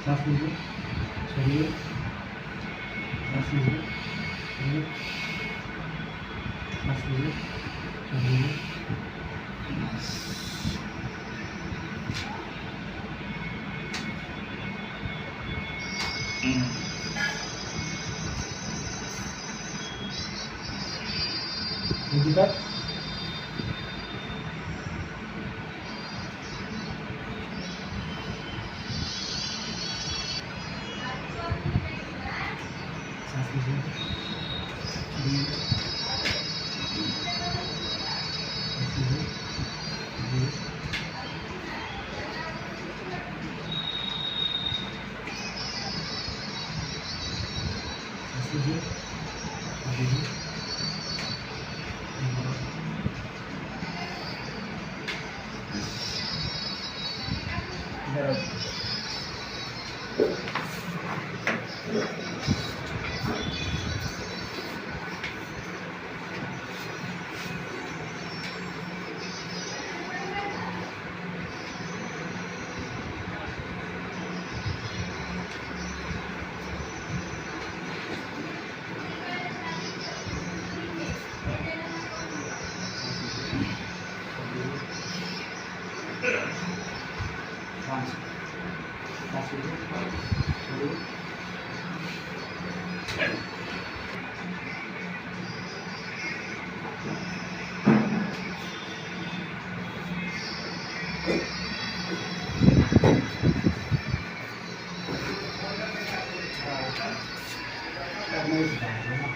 सांस लीजिए, छोड़िए, सांस लीजिए, छोड़िए, सांस लीजिए, छोड़िए। तक सांस लीजिए, छोड़िए, सांस लीजिए, छोड़िए, सांस लीजिए, छोड़िए। इधर सांस सांस लीजिए, छोड़िए। करना ही सिखाया है ना।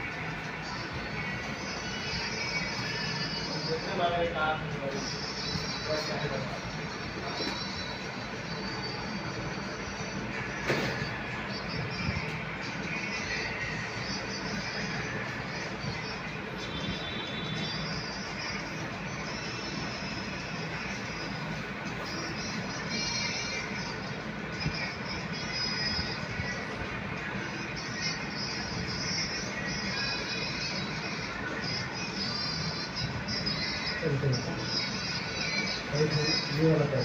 ये वाला पैर